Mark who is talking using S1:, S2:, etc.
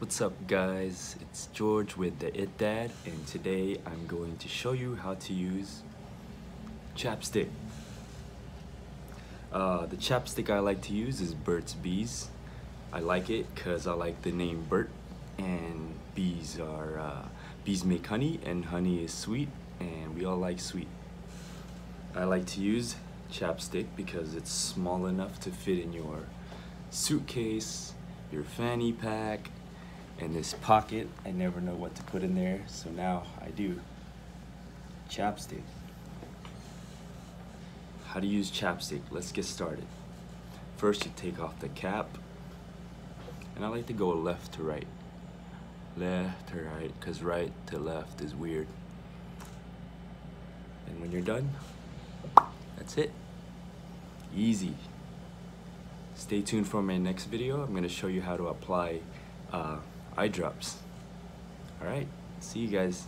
S1: What's up guys, it's George with the It Dad, and today I'm going to show you how to use chapstick. The chapstick I like to use is Burt's Bees. I like it because I like the name Burt, and bees make honey, and honey is sweet, and we all like sweet. I like to use chapstick because it's small enough to fit in your suitcase, your fanny pack, and this pocket. I never know what to put in there, so now I do. Chapstick. How to use chapstick? Let's get started. First, you take off the cap, and I like to go left to right. Left to right, because right to left is weird. And when you're done, that's it. Easy. Stay tuned for my next video. I'm going to show you how to apply eye drops. Alright, see you guys.